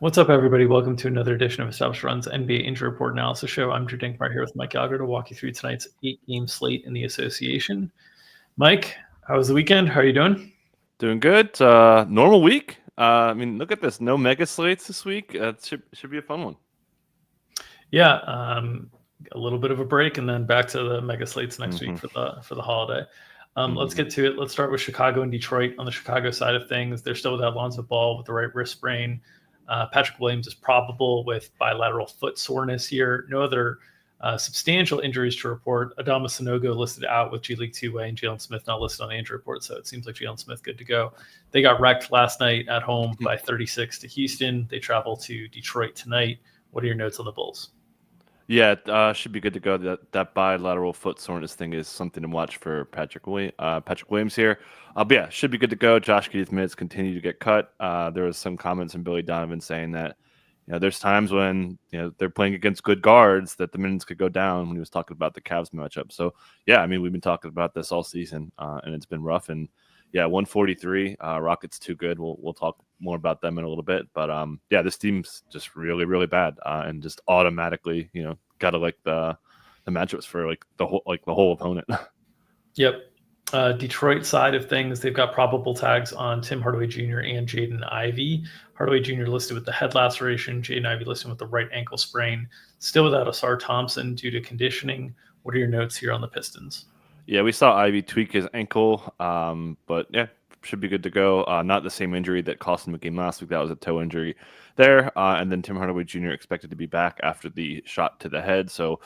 What's up, everybody? Welcome to another edition of Established Run's NBA Injury Report Analysis Show. I'm Drew Dinkmeyer here with Mike Gallagher to walk you through tonight's 8-game slate in the association. Mike, how was the weekend? How are you doing? Doing good. Normal week. Look at this. No mega slates this week. It should be a fun one. Yeah, a little bit of a break, and then back to the mega slates next week for the holiday. Let's get to it. Let's start with Chicago and Detroit. On the Chicago side of things, they're still without Lonzo Ball with the right wrist sprain. Patrick Williams is probable with bilateral foot soreness here. No other substantial injuries to report. Adama Sanogo listed out with G League two-way, and Jalen Smith not listed on the injury report, so it seems like Jalen Smith good to go. They got wrecked last night at home by 36 to Houston. They travel to Detroit tonight. What are your notes on the Bulls? Yeah, should be good to go. That bilateral foot soreness thing is something to watch for Patrick Williams here. But yeah, should be good to go. Josh Giddey's minutes continue to get cut. There was some comments from Billy Donovan saying that there's times when they're playing against good guards that the minutes could go down when he was talking about the Cavs matchup. So yeah, we've been talking about this all season, and it's been rough. And yeah, 143. Rockets too good. We'll talk more about them in a little bit. But yeah, this team's just really, really bad, and just automatically, gotta like the matchups for the whole opponent. Yep. Detroit side of things, they've got probable tags on Tim Hardaway Jr. and Jaden Ivey. Hardaway Jr. listed with the head laceration, Jaden Ivey listed with the right ankle sprain. Still without Asar Thompson due to conditioning. What are your notes here on the Pistons? Yeah, we saw Ivy tweak his ankle, but yeah, should be good to go. Not the same injury that cost him a game last week. That was a toe injury there. And then Tim Hardaway Jr. expected to be back after the shot to the head. So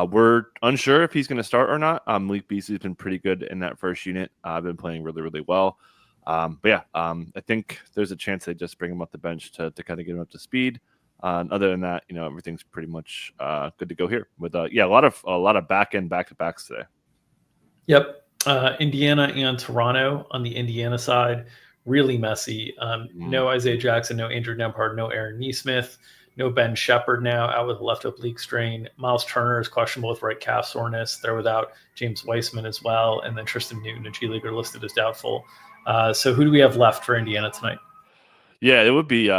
we're unsure if he's going to start or not. Malik Beasley's been pretty good in that first unit. Been playing really, really well. But yeah, I think there's a chance they just bring him off the bench to kind of get him up to speed. Other than that, everything's pretty much good to go here. With a lot of back-to-backs today. Yep. Indiana and Toronto on the Indiana side, really messy. No Isaiah Jackson, no Andrew Nembhard, no Aaron Nesmith, no Ben Shepherd now out with a left oblique strain. Miles Turner is questionable with right calf soreness. They're without James Weissman as well. And then Tristan Newton, a G Leaguer, listed as doubtful. So who do we have left for Indiana tonight? Yeah, it would be,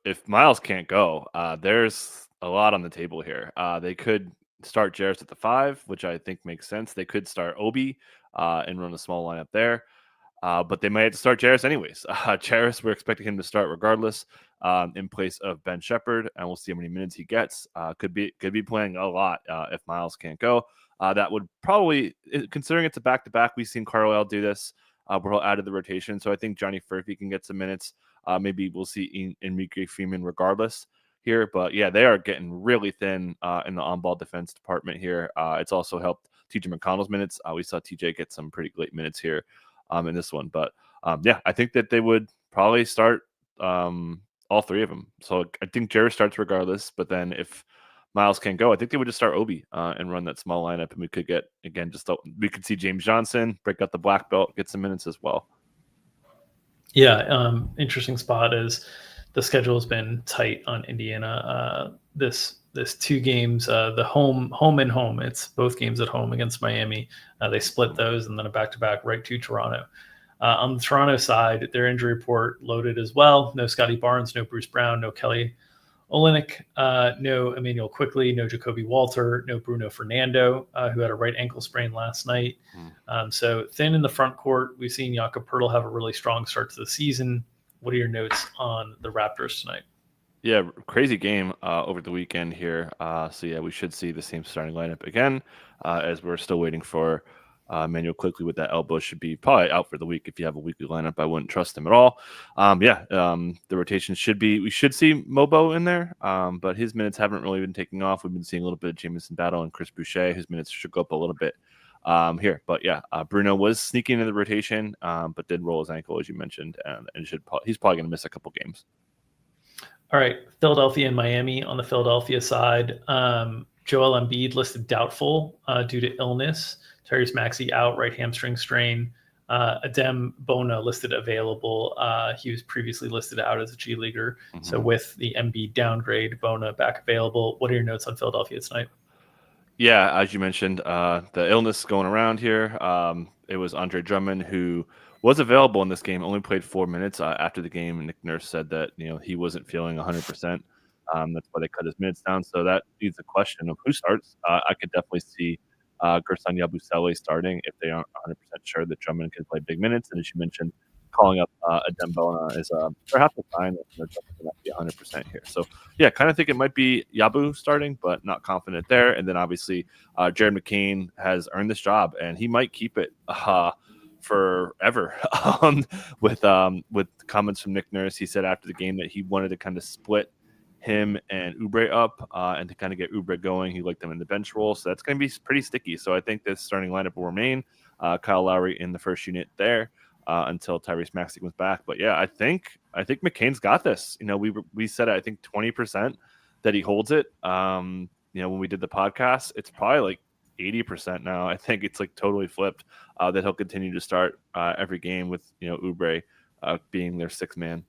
if Miles can't go, there's a lot on the table here. They could start Jarris at the 5, which I think makes sense. They could start Obi and run a small lineup there. But they might have to start Jarris anyways. Jarris, we're expecting him to start regardless in place of Ben Shepherd, and we'll see how many minutes he gets. Could be playing a lot if Miles can't go. That would probably, considering it's a back-to-back, we've seen Carlisle do this. Where he'll add to the rotation. So I think Johnny Furphy can get some minutes. Maybe we'll see Enrique Freeman regardless here. But yeah, they are getting really thin in the on-ball defense department here. It's also helped TJ McConnell's minutes. We saw TJ get some pretty late minutes here in this one. But yeah, I think that they would probably start all three of them. So I think Jarris starts regardless. But then if Miles can't go, I think they would just start Obi and run that small lineup, and we could get we could see James Johnson break out the black belt, get some minutes as well. Yeah, interesting spot is the schedule has been tight on Indiana. This 2 games, the home and home. It's both games at home against Miami. They split those, and then a back-to-back right to Toronto. On the Toronto side, their injury report loaded as well. No Scotty Barnes, no Bruce Brown, no Kelly Olynyk, no Emmanuel Quickley, no Jacoby Walter, no Bruno Fernando, who had a right ankle sprain last night. So thin in the front court. We've seen Jakob Poeltl have a really strong start to the season. What are your notes on the Raptors tonight? Yeah, crazy game over the weekend here. So yeah, we should see the same starting lineup again, as we're still waiting for Emmanuel Quickley with that elbow. Should be probably out for the week. If you have a weekly lineup, I wouldn't trust him at all. The rotation we should see Mobo in there, but his minutes haven't really been taking off. We've been seeing a little bit of Jamison Battle and Chris Boucher. His minutes should go up a little bit here. But yeah, Bruno was sneaking into the rotation, but did roll his ankle, as you mentioned, and he's probably going to miss a couple games. All right, Philadelphia and Miami on the Philadelphia side. Joel Embiid listed doubtful due to illness. Tyrese Maxey out, right hamstring strain. Adem Bona listed available. He was previously listed out as a G Leaguer. So with the Embiid downgrade, Bona back available. What are your notes on Philadelphia tonight? Yeah, as you mentioned, the illness going around here. It was Andre Drummond who was available in this game, only played 4 minutes. After the game, Nick Nurse said that he wasn't feeling 100%. That's why they cut his minutes down. So that leaves the question of who starts. I could definitely see Gerson Yabusele starting if they aren't 100% sure that Drummond can play big minutes. And as you mentioned, calling up Dembona is perhaps a sign that Drummond may not be 100% here. So yeah, kind of think it might be Yabu starting, but not confident there. And then obviously Jared McCain has earned this job, and he might keep it forever. With comments from Nick Nurse, he said after the game that he wanted to kind of split him and Oubre up and to kind of get Oubre going. He liked them in the bench role, so that's going to be pretty sticky. So I think this starting lineup will remain. Kyle Lowry in the first unit there until Tyrese Maxey comes back. But yeah, I think McCain's got this. We said I think 20% that he holds it. When we did the podcast, it's probably like 80% now. I think it's like totally flipped that he'll continue to start every game with Oubre being their sixth man.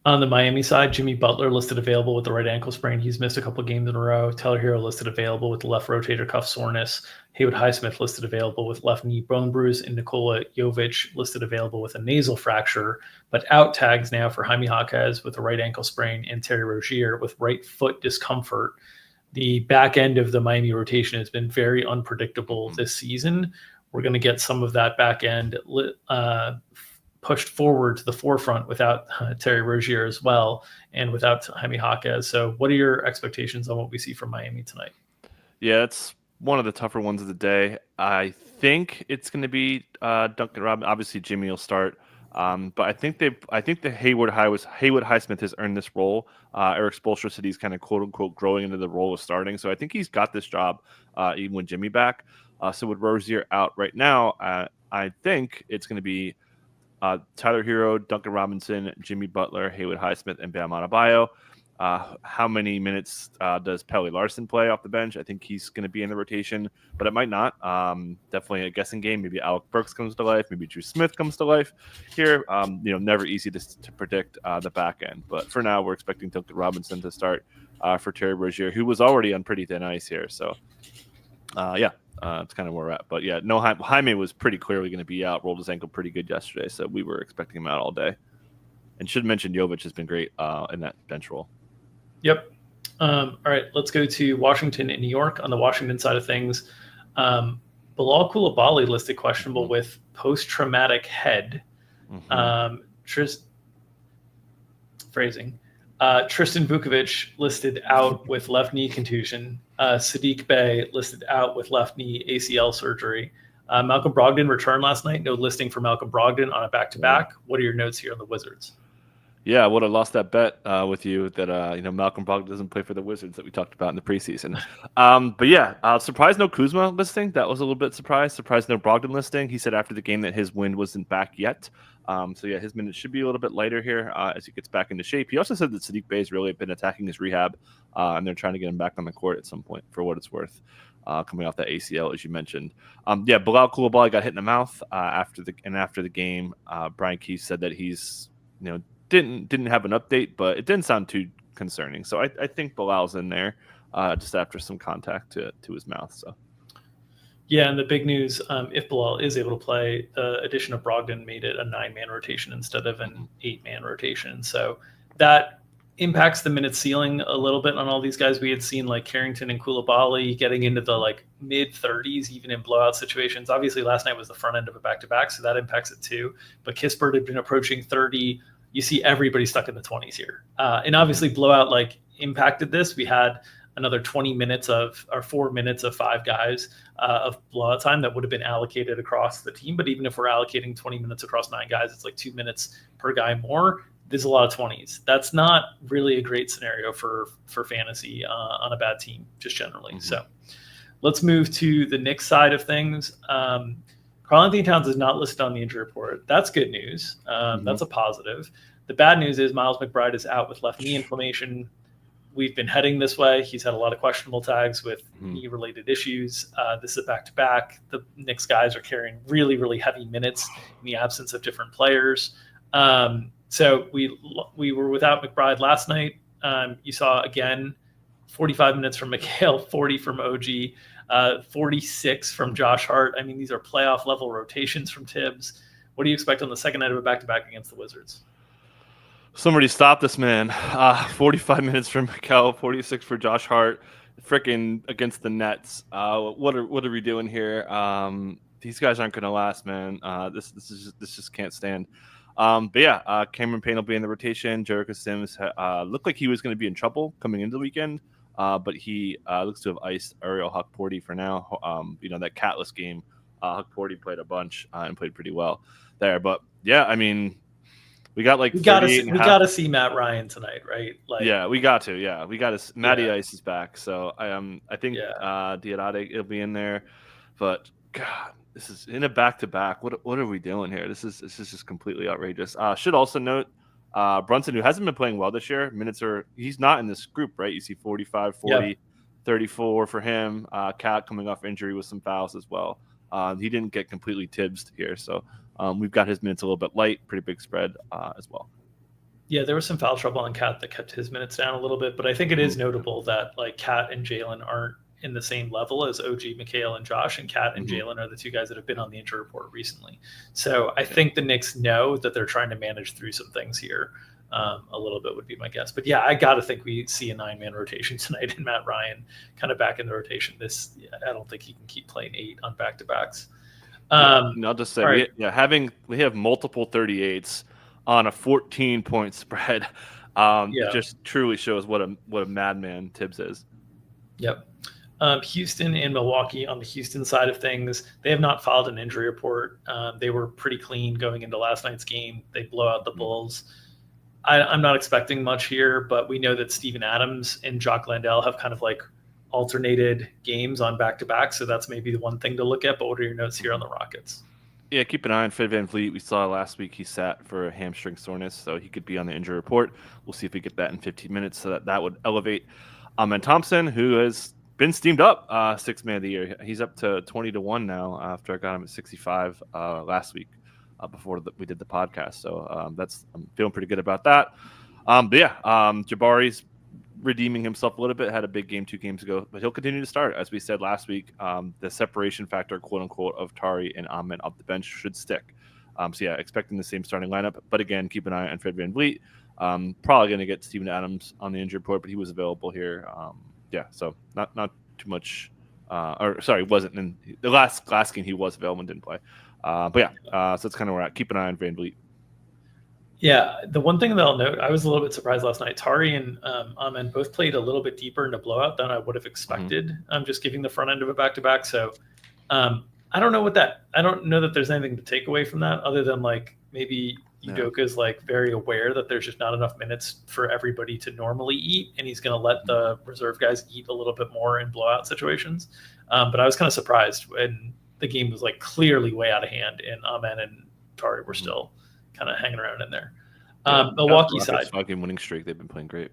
On the Miami side, Jimmy Butler listed available with the right ankle sprain. He's missed a couple of games in a row. Tyler Hero listed available with the left rotator cuff soreness. Haywood Highsmith listed available with left knee bone bruise. And Nikola Jovic listed available with a nasal fracture, but out tags now for Jaime Jaquez with a right ankle sprain and Terry Rozier with right foot discomfort. The back end of the Miami rotation has been very unpredictable this season. We're going to get some of that back end pushed forward to the forefront without Terry Rozier as well, and without Jaime Jaquez. So what are your expectations on what we see from Miami tonight? Yeah, it's one of the tougher ones of the day. I think it's going to be Duncan Robinson. Obviously, Jimmy will start. But I think the Haywood Highsmith has earned this role. Eric Spoelstra said he's kind of quote unquote growing into the role of starting. So I think he's got this job even with Jimmy back. So with Rozier out right now, I think it's going to be Tyler Hero, Duncan Robinson, Jimmy Butler, Haywood Highsmith, and Bam Adebayo. How many minutes does Pelly Larson play off the bench? I think he's going to be in the rotation, but it might not. Definitely a guessing game. Maybe Alec Burks comes to life. Maybe Drew Smith comes to life here. Never easy to predict the back end. But for now, we're expecting Duncan Robinson to start for Terry Rozier, who was already on pretty thin ice here. So, it's kind of where we're at. But yeah, no, Jaime was pretty clearly going to be out. Rolled his ankle pretty good yesterday, so we were expecting him out all day. And should mention Jovic has been great in that bench role. Yep. All right, let's go to Washington and New York. On the Washington side of things, Bilal Coulibaly listed questionable with post-traumatic head. Tristan Vukovic listed out with left knee contusion. Sadiq Bey listed out with left knee ACL surgery. Malcolm Brogdon returned last night. No listing for Malcolm Brogdon on a back-to-back. What are your notes here on the Wizards? Yeah, I would have lost that bet with you that Malcolm Brogdon doesn't play for the Wizards that we talked about in the preseason. But yeah, surprised no Kuzma listing. That was a little bit surprised. Surprised no Brogdon listing. He said after the game that his wind wasn't back yet. So yeah, his minutes should be a little bit lighter here as he gets back into shape. He also said that Sadiq Bey's really been attacking his rehab, and they're trying to get him back on the court at some point for what it's worth. Coming off that ACL, as you mentioned. Bilal Coulibaly got hit in the mouth after the game. Brian Keefe said that he's didn't have an update, but it didn't sound too concerning. So I think Bilal's in there just after some contact to his mouth. So yeah, and the big news, if Bilal is able to play, the addition of Brogdon made it a 9-man rotation instead of an 8-man rotation. So that impacts the minute ceiling a little bit on all these guys. We had seen like Carrington and Coulibaly getting into the like mid 30s, even in blowout situations. Obviously last night was the front end of a back-to-back, so that impacts it too. But Kispert had been approaching 30. You see everybody stuck in the 20s here. And obviously blowout like impacted this. We had another 4 minutes of 5 guys of blowout time that would have been allocated across the team. But even if we're allocating 20 minutes across 9 guys, it's like 2 minutes per guy more. There's a lot of 20s. That's not really a great scenario for fantasy on a bad team, just generally. So let's move to the Knicks side of things. Karl-Anthony Towns is not listed on the injury report. That's good news. That's a positive. The bad news is Miles McBride is out with left knee inflammation. We've been heading this way. He's had a lot of questionable tags with knee-related issues. This is a back-to-back. The Knicks guys are carrying really, really heavy minutes in the absence of different players. So we were without McBride last night. You saw, again, 45 minutes from McHale, 40 from OG, 46 from Josh Hart. I mean, these are playoff-level rotations from Tibbs. What do you expect on the second night of a back-to-back against the Wizards? Somebody stop this man. 45 minutes for Mikal, 46 for Josh Hart, freaking against the Nets. What are we doing here? These guys aren't going to last, man. This just can't stand. But yeah, Cameron Payne will be in the rotation. Jericho Sims looked like he was going to be in trouble coming into the weekend, but he looks to have iced Ariel Hukporti for now. That catless game, Hukporti played a bunch and played pretty well there. But yeah, I mean, we got like we gotta see Matt Ryan tonight, right? Yeah, we got to. Yeah, we got to. Matty Ice is back, so I think Diarate will be in there. But God, this is in a back-to-back. What are we doing here? This is just completely outrageous. Should also note Brunson, who hasn't been playing well this year. He's not in this group, right? You see 45, 40, 34 for him. Cat coming off injury with some fouls as well. He didn't get completely tibbsed here, so we've got his minutes a little bit light, pretty big spread as well. Yeah, there was some foul trouble on Cat that kept his minutes down a little bit, but I think it is notable that like Cat and Jalen aren't in the same level as OG, Mikhail, and Josh, and Cat and Jalen are the two guys that have been on the injury report recently. So I think the Knicks know that they're trying to manage through some things here. A little bit would be my guess. But yeah, I got to think we see a 9-man rotation tonight and Matt Ryan kind of back in the rotation. I don't think he can keep playing 8 on back-to-backs. I'll just say, right. we have multiple 38s on a 14-point spread. Just truly shows what a madman Tibbs is. Yep. Houston and Milwaukee on the Houston side of things, they have not filed an injury report. They were pretty clean going into last night's game. They blow out the Bulls. I'm not expecting much here, but we know that Steven Adams and Jock Landale have kind of like alternated games on back-to-back, so that's maybe the one thing to look at. But what are your notes here on the Rockets? Yeah, keep an eye on Fred VanVleet. We saw last week he sat for a hamstring soreness, so he could be on the injury report. We'll see if we get that in 15 minutes, so that would elevate Amen Thompson, who has been steamed up 6th man of the year. He's up to 20-1 now after I got him at 65 last week before we did the podcast. So I'm feeling pretty good about that. Jabari's redeeming himself a little bit. Had a big game 2 games ago, but he'll continue to start. As we said last week, the separation factor, quote unquote, of Tari and Amen off the bench should stick. Expecting the same starting lineup. But again, keep an eye on Fred VanVleet. Probably going to get Steven Adams on the injury report, but he was available here. So not too much. Wasn't in the last game. He was available and didn't play. So that's kind of where we're at. Keep an eye on VanVleet. Yeah, the one thing that I'll note, I was a little bit surprised last night. Tari and Amen both played a little bit deeper into blowout than I would have expected. Just giving the front end of a back-to-back. So I don't know I don't know that there's anything to take away from that other than like maybe Udoka is like very aware that there's just not enough minutes for everybody to normally eat, and he's going to let the reserve guys eat a little bit more in blowout situations. But I was kind of surprised when the game was like clearly way out of hand, and Amen and Tari were still kind of hanging around in there. Milwaukee side, 5-game winning streak. They've been playing great.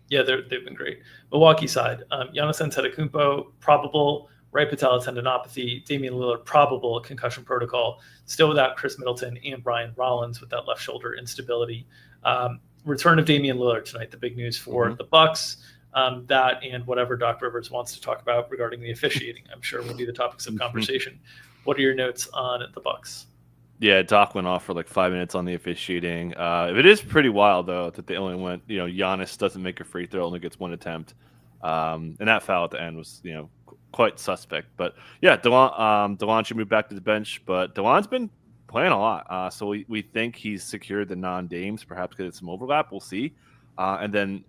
Yeah, they've been great. Milwaukee side, Giannis Antetokounmpo probable right patella tendinopathy. Damian Lillard probable concussion protocol. Still without Chris Middleton and Brian Rollins with that left shoulder instability. Return of Damian Lillard tonight. The big news for the Bucks. That and whatever Doc Rivers wants to talk about regarding the officiating, I'm sure will be the topics of conversation. What are your notes on the Bucks? Yeah, Doc went off for like 5 minutes on the officiating. It is pretty wild, though, that they only went, Giannis doesn't make a free throw, only gets one attempt. And that foul at the end was, quite suspect. But yeah, DeLon should move back to the bench, but DeLon's been playing a lot. So we think he's secured the non-Dames, perhaps get some overlap. We'll see. And then,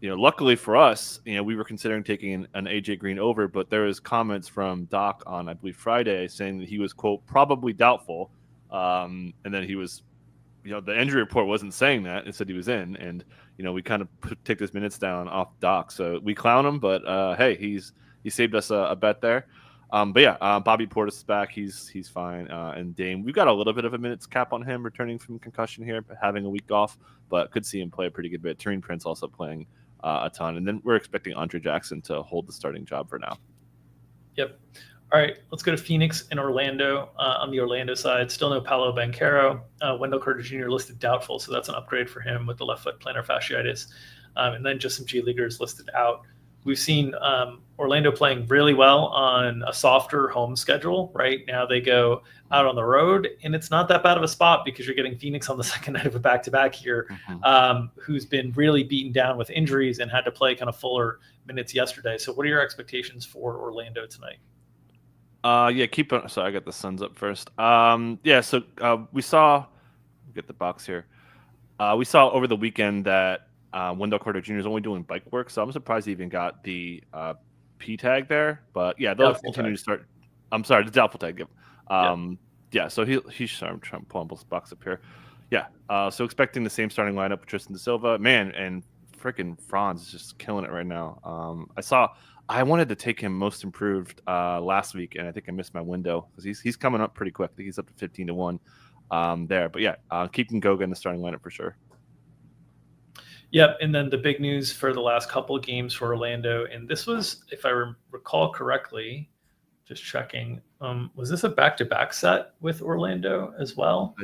luckily for us, we were considering taking an AJ Green over, but there was comments from Doc on, I believe, Friday saying that he was, quote, probably doubtful. And then he was, the injury report wasn't saying that. It said he was in. And, we kind of take his minutes down off Doc. So we clown him, but hey, he saved us a bet there. Bobby Portis is back. He's fine. And Dame, we've got a little bit of a minutes cap on him returning from concussion here, having a week off, but could see him play a pretty good bit. Taurean Prince also playing a ton. And then we're expecting Andre Jackson to hold the starting job for now. Yep. All right, let's go to Phoenix and Orlando. On the Orlando side, still no Paolo Banchero. Wendell Carter Jr. listed doubtful, so that's an upgrade for him with the left foot plantar fasciitis. And then just some G Leaguers listed out. we've seen Orlando playing really well on a softer home schedule. Right now they go out on the road, and it's not that bad of a spot because you're getting Phoenix on the second night of a back-to-back here, who's been really beaten down with injuries and had to play kind of fuller minutes yesterday. So what are your expectations for Orlando tonight? Keep on. So I got the Suns up first. So we saw. Get the box here. We saw over the weekend that Wendell Carter Jr. is only doing bike work, so I'm surprised he even got the P tag there. But yeah, they'll Doubtful continue tag. to start. I'm sorry, the doubtful tag. So he's. Sorry, I'm trying to pull this box up here. So expecting the same starting lineup with Tristan Da Silva, man, and freaking Franz is just killing it right now. I wanted to take him most improved last week, and I think I missed my window because he's coming up pretty quick. I think he's up to 15-1 there. But keeping Goga in the starting lineup for sure. Yep, and then the big news for the last couple of games for Orlando, and this was, if I recall correctly, just checking, was this a back-to-back set with Orlando as well?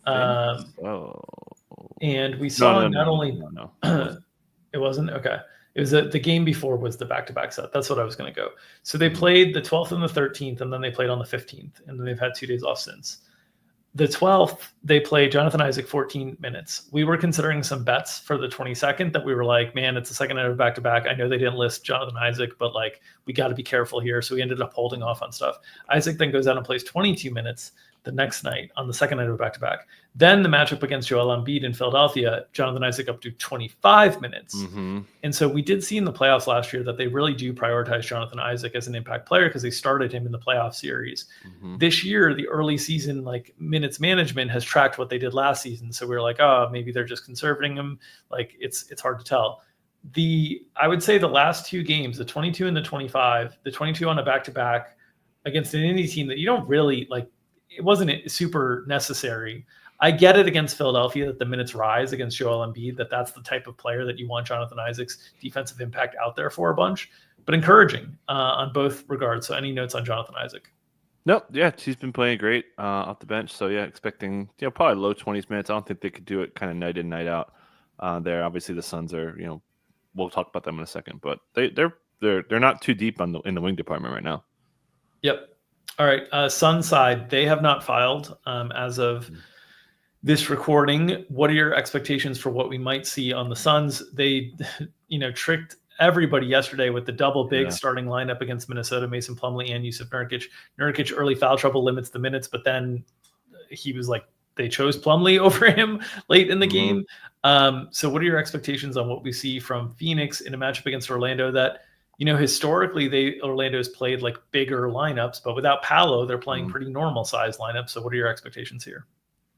And we saw no. It wasn't? Okay. It was the game before was the back-to-back set. That's what I was going to go. So they played the 12th and the 13th, and then they played on the 15th, and then they've had 2 days off since. The 12th, they played Jonathan Isaac 14 minutes. We were considering some bets for the 22nd that we were like, man, it's the second night of back-to-back. I know they didn't list Jonathan Isaac, but like we got to be careful here. So we ended up holding off on stuff. Isaac then goes out and plays 22 minutes the next night on the second night of back-to-back. Then the matchup against Joel Embiid in Philadelphia, Jonathan Isaac up to 25 minutes. And so we did see in the playoffs last year that they really do prioritize Jonathan Isaac as an impact player because they started him in the playoff series. This year, the early season like minutes management has tracked what they did last season. So we were like, oh, maybe they're just conserving him. Like it's hard to tell. I would say the last 2 games, the 22 and the 25, the 22 on a back-to-back against an indie team that you don't really like, it wasn't super necessary. I get it against Philadelphia that the minutes rise against Joel Embiid, that's the type of player that you want Jonathan Isaac's defensive impact out there for a bunch, but encouraging on both regards. So any notes on Jonathan Isaac? Nope. Yeah, he's been playing great off the bench. So yeah, expecting probably low 20s minutes. I don't think they could do it kind of night in, night out there. Obviously the Suns are, we'll talk about them in a second, but they're not too deep in the wing department right now. Yep. All right. Sun side, they have not filed as of this recording. What are your expectations for what we might see on the Suns? They, tricked everybody yesterday with the double big starting lineup against Minnesota, Mason Plumlee and Yusuf Nurkic. Nurkic early foul trouble limits the minutes, but then he was like, they chose Plumlee over him late in the game. So what are your expectations on what we see from Phoenix in a matchup against Orlando that, historically Orlando's played like bigger lineups, but without Paolo, they're playing pretty normal size lineups. So what are your expectations here?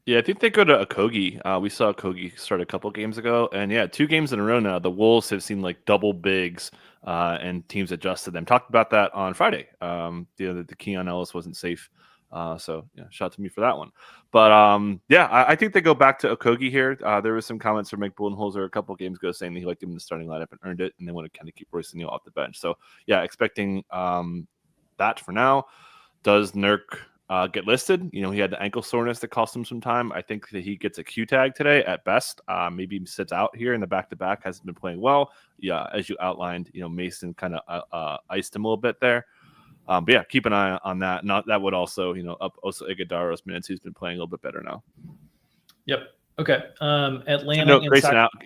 Yeah, I think they go to Okogie. We saw Okogie start a couple games ago. And 2 games in a row now, the Wolves have seen like double bigs and teams adjusted them. Talked about that on Friday. The Keon Ellis wasn't safe. So shout out to me for that one. But I think they go back to Okogie here. There was some comments from Mike Budenholzer a couple games ago saying that he liked him in the starting lineup and earned it. And they want to kind of keep Royce O'Neal off the bench. So expecting that for now. Does Nurk get listed? He had the ankle soreness that cost him some time. I think that he gets a Q tag today at best. Maybe he sits out here in the back-to-back, hasn't been playing well. Yeah, as you outlined, Mason kind of iced him a little bit there. But keep an eye on that. That would also, up also Iguodaro's minutes. Who's been playing a little bit better now. Yep. Okay. Atlanta.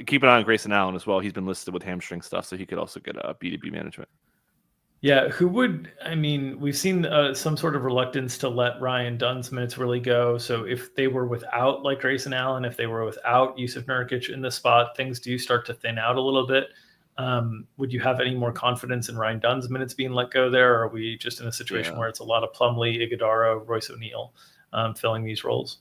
Keep an eye on Grayson Allen as well. He's been listed with hamstring stuff, so he could also get a B2B management. Yeah, we've seen some sort of reluctance to let Ryan Dunn's minutes really go. So if they were without like Grayson Allen, if they were without Yusuf Nurkic in the spot, things do start to thin out a little bit. Would you have any more confidence in Ryan Dunn's minutes being let go there? Or are we just in a situation where it's a lot of Plumlee, Iguodaro, Royce O'Neal filling these roles?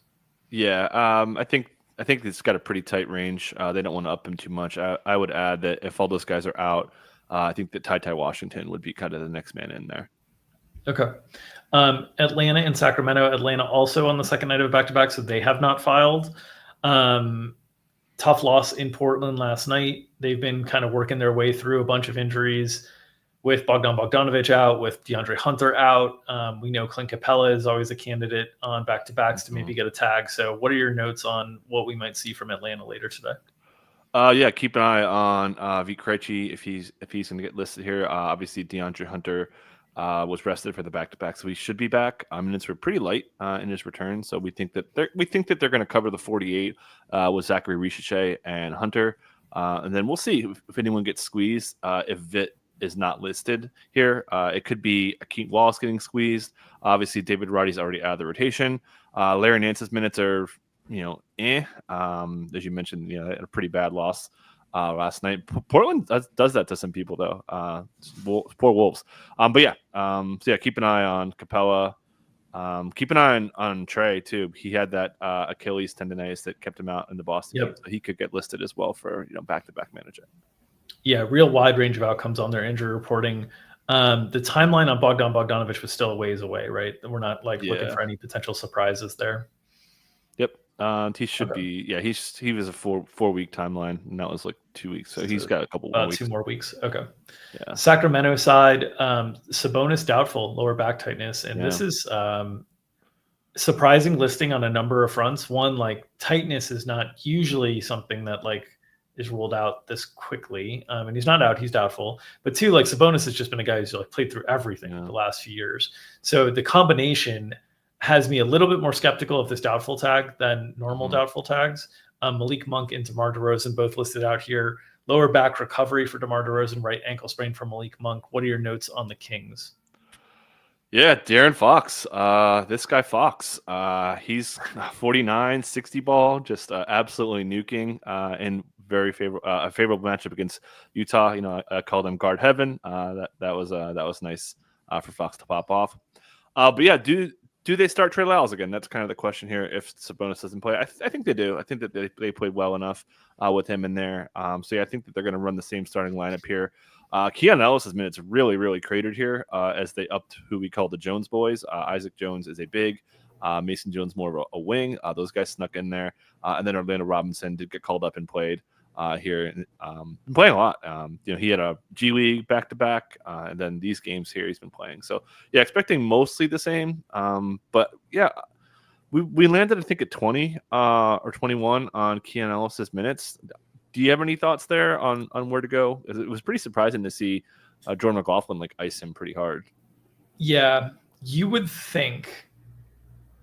Yeah, I think it's got a pretty tight range. They don't want to up him too much. I would add that if all those guys are out, I think that Ty Washington would be kind of the next man in there. Okay. Atlanta and Sacramento. Atlanta also on the second night of back-to-back, so they have not filed. Tough loss in Portland last night. They've been kind of working their way through a bunch of injuries with Bogdan Bogdanovic out, with DeAndre Hunter out. We know Clint Capella is always a candidate on back-to-backs to maybe get a tag. So what are your notes on what we might see from Atlanta later today? Yeah, keep an eye on Vit Krejci if he's going to get listed here. Obviously, DeAndre Hunter was rested for the back-to-back, so he should be back. Minutes were pretty light in his return, so we think that they're going to cover the 48 with Zachary Richeche and Hunter, and then we'll see if anyone gets squeezed. If Vit is not listed here, it could be Akeem Wallace getting squeezed. Obviously, David Roddy's already out of the rotation. Larry Nance's minutes are as you mentioned, they had a pretty bad loss last night. Portland does that to some people though. Poor Wolves. But yeah, so yeah, keep an eye on Capella. Keep an eye on Trey too. He had that Achilles tendonitis that kept him out in the Boston game, so he could get listed as well for back-to-back manager. Yeah, real wide range of outcomes on their injury reporting. The timeline on Bogdan Bogdanovic was still a ways away, right? We're not looking for any potential surprises there. Yep. He should be. Yeah, he was a four week timeline, and that was like 2 weeks. So he's got a couple more weeks. 2 more weeks. Okay. Yeah. Sacramento side, Sabonis doubtful, lower back tightness, and this is surprising listing on a number of fronts. One, like tightness is not usually something that is ruled out this quickly, and he's not out; he's doubtful. But two, like Sabonis has just been a guy who's played through everything the last few years. So the combination has me a little bit more skeptical of this doubtful tag than normal doubtful tags. Malik Monk and DeMar DeRozan both listed out here. Lower back recovery for DeMar DeRozan, right ankle sprain for Malik Monk. What are your notes on the Kings? Yeah, De'Aaron Fox. This guy Fox, he's 49, 60 ball, just absolutely nuking and very a favorable matchup against Utah. I called him guard heaven. That was nice for Fox to pop off. But yeah, do they start Trey Lyles again? That's kind of the question here. If Sabonis doesn't play, I think they do. I think that they played well enough with him in there. So yeah, I think that they're going to run the same starting lineup here. Keon Ellis's minutes really, really cratered here as they upped who we call the Jones boys. Isaac Jones is a big. Mason Jones more of a wing. Those guys snuck in there. And then Orlando Robinson did get called up and played here. Been playing a lot. He had a G League back-to-back, and then these games here he's been playing. So, yeah, expecting mostly the same. But, yeah, we landed, I think, at 20 or 21 on Keon Ellis's minutes. Do you have any thoughts there on where to go? It was pretty surprising to see Jordan McLaughlin ice him pretty hard. Yeah, you would think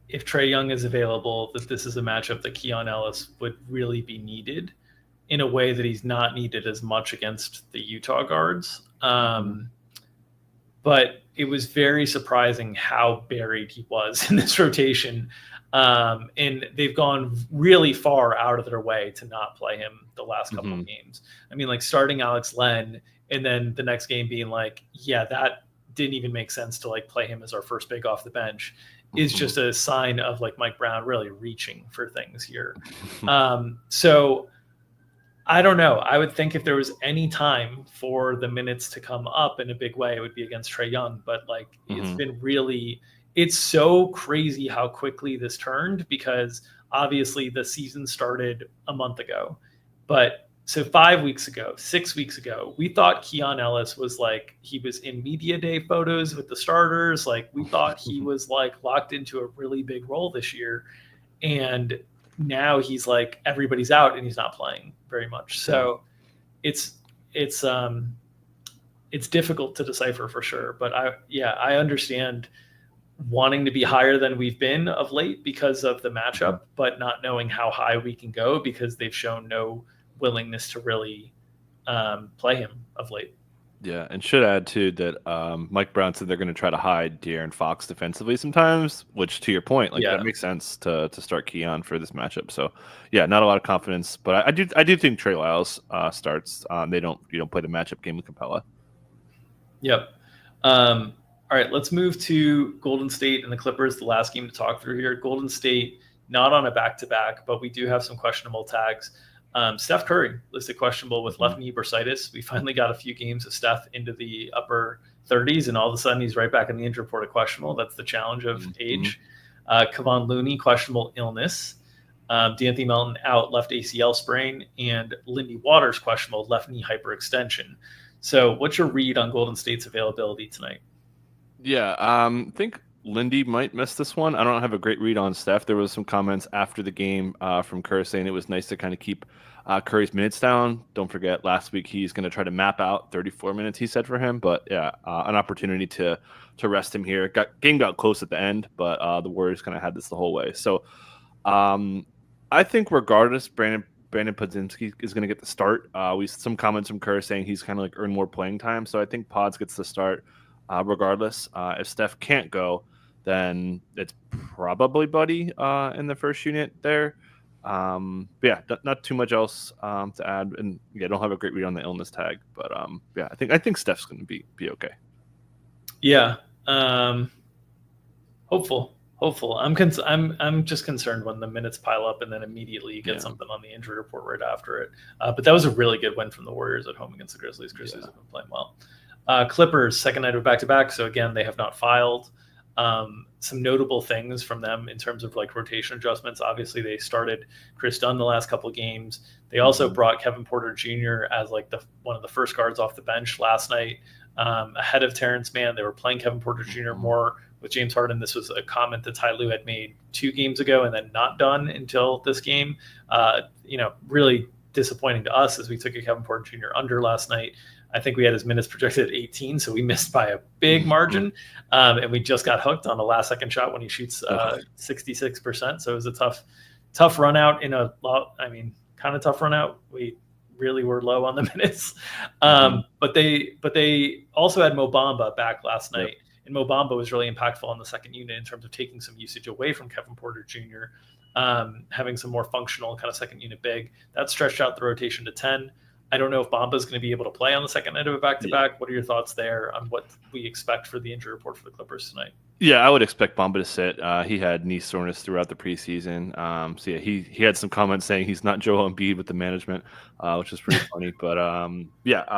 if Trae Young is available that this is a matchup that Keon Ellis would really be needed in a way that he's not needed as much against the Utah guards. But it was very surprising how buried he was in this rotation. And they've gone really far out of their way to not play him the last couple of games. I mean, starting Alex Len and then the next game being that didn't even make sense to play him as our first big off the bench is just a sign of Mike Brown really reaching for things here. So I don't know. I would think if there was any time for the minutes to come up in a big way, it would be against Trae Young. But it's been it's so crazy how quickly this turned because obviously the season started a month ago. But so 5 weeks ago, 6 weeks ago, we thought Keon Ellis was he was in media day photos with the starters. We thought he was locked into a really big role this year. And now he's everybody's out and he's not playing very much. So it's difficult to decipher for sure. But I understand wanting to be higher than we've been of late because of the matchup, but not knowing how high we can go because they've shown no willingness to really play him of late. Yeah, and should add too that Mike Brown said they're going to try to hide De'Aaron Fox defensively sometimes, which to your point, that makes sense to start Keon for this matchup. So yeah, not a lot of confidence, but I do think Trey Lyles starts. They don't play the matchup game with Capella. Yep. All right, let's move to Golden State and the Clippers, the last game to talk through here. Golden State, not on a back-to-back, but we do have some questionable tags. Steph Curry listed questionable with left knee bursitis. We finally got a few games of Steph into the upper 30s, and all of a sudden he's right back in the injury report of questionable. That's the challenge of age. Kevon Looney, questionable illness. D'Anthony Melton out, left ACL sprain, and Lindy Waters, questionable left knee hyperextension. So what's your read on Golden State's availability tonight? Yeah, I think Lindy might miss this one. I don't have a great read on Steph. There was some comments after the game from Kerr saying it was nice to kind of keep Curry's minutes down. Don't forget, last week he's going to try to map out 34 minutes, he said, for him. But yeah, an opportunity to rest him here. Game got close at the end, but the Warriors kind of had this the whole way. So I think regardless, Brandon Podziemski is going to get the start. We some comments from Kerr saying he's kind of like earned more playing time. So I think Pods gets the start regardless. If Steph can't go, then it's probably Buddy in the first unit there. But yeah, not too much else to add. And yeah, don't have a great read on the illness tag. But yeah, I think Steph's going to be okay. Yeah. Hopeful. I'm just concerned when the minutes pile up and then immediately you get something on the injury report right after it. But that was a really good win from the Warriors at home against the Grizzlies. Grizzlies have been playing well. Clippers, second night of back-to-back. So again, they have not filed. Some notable things from them in terms of like rotation adjustments. Obviously, they started Chris Dunn the last couple of games. They also brought Kevin Porter Jr. as like one of the first guards off the bench last night ahead of Terrence Mann. They were playing Kevin Porter Jr. more with James Harden. This was a comment that Ty Lue had made 2 games ago and then not done until this game. Really disappointing to us as we took a Kevin Porter Jr. under last night. I think we had his minutes projected at 18, so we missed by a big margin. And we just got hooked on the last second shot when he shoots 66%. So it was a tough run out kind of tough run out. We really were low on the minutes. But they also had Mo Bamba back last night. And Mo Bamba was really impactful in the second unit in terms of taking some usage away from Kevin Porter Jr., having some more functional kind of second unit big. That stretched out the rotation to 10. I don't know if Bamba is going to be able to play on the second night of a back-to-back. Yeah. What are your thoughts there on what we expect for the injury report for the Clippers tonight? Yeah, I would expect Bamba to sit. He had knee soreness throughout the preseason. So yeah, he had some comments saying he's not Joel Embiid with the management, which is pretty funny. But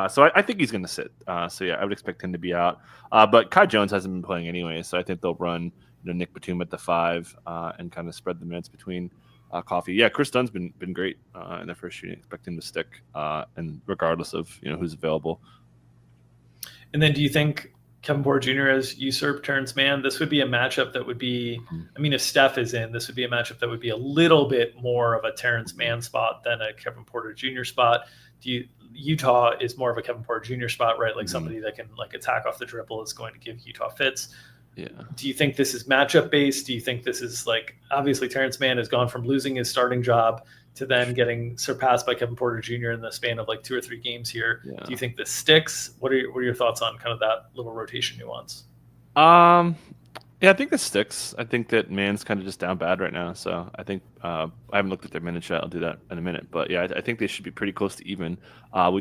so I think he's going to sit. So yeah, I would expect him to be out. But Kai Jones hasn't been playing anyway, so I think they'll run Nick Batum at the 5 and kind of spread the minutes between Coffee. Yeah, Chris Dunn's been great in the first shooting. Expect him to stick, and regardless of who's available. And then, do you think Kevin Porter Jr. has usurped Terrence Mann? This would be a matchup that would be. I mean, if Steph is in, this would be a matchup that would be a little bit more of a Terrence Mann spot than a Kevin Porter Jr. spot. Utah is more of a Kevin Porter Jr. spot, right? Like somebody that can like attack off the dribble is going to give Utah fits. Yeah. Do you think this is matchup based? Do you think this is like, obviously Terrence Mann has gone from losing his starting job to then getting surpassed by Kevin Porter Jr. in the span of like 2 or 3 games here? Yeah. Do you think this sticks? What are your thoughts on kind of that little rotation nuance? Yeah, I think this sticks. I think that Mann's kind of just down bad right now. So I think I haven't looked at their minutes yet. I'll do that in a minute. But yeah, I think they should be pretty close to even.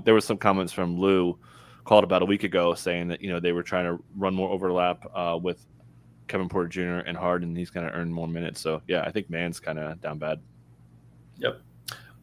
There was some comments from Lou called about a week ago saying that they were trying to run more overlap with Kevin Porter Jr. and Harden. He's going to earn more minutes. So yeah, I think Mann's kind of down bad. Yep.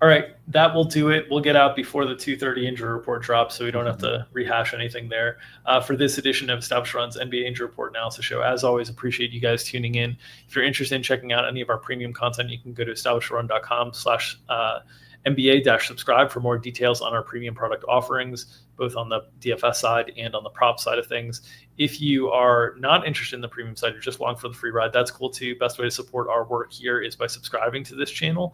All right, that will do it. We'll get out before the 2:30 injury report drops, so we don't have to rehash anything there. For this edition of Establish Run's NBA Injury Report Analysis Show, as always, appreciate you guys tuning in. If you're interested in checking out any of our premium content, you can go to establishRun.com/NBA-subscribe for more details on our premium product offerings, both on the DFS side and on the prop side of things. If you are not interested in the premium side, you're just along for the free ride, that's cool too. Best way to support our work here is by subscribing to this channel.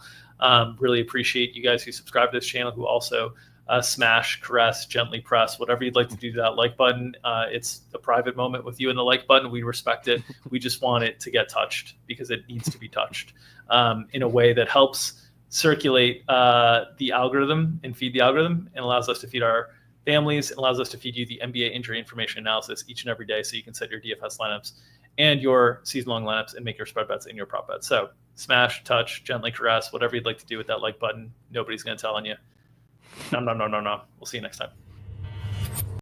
Really appreciate you guys who subscribe to this channel, who also smash, caress, gently press, whatever you'd like to do to that like button. It's a private moment with you and the like button. We respect it. We just want it to get touched because it needs to be touched in a way that helps circulate the algorithm and feed the algorithm and allows us to feed our families. It allows us to feed you the NBA injury information analysis each and every day so you can set your DFS lineups and your season-long lineups and make your spread bets and your prop bets. So smash, touch, gently caress, whatever you'd like to do with that like button. Nobody's going to tell on you. No. We'll see you next time.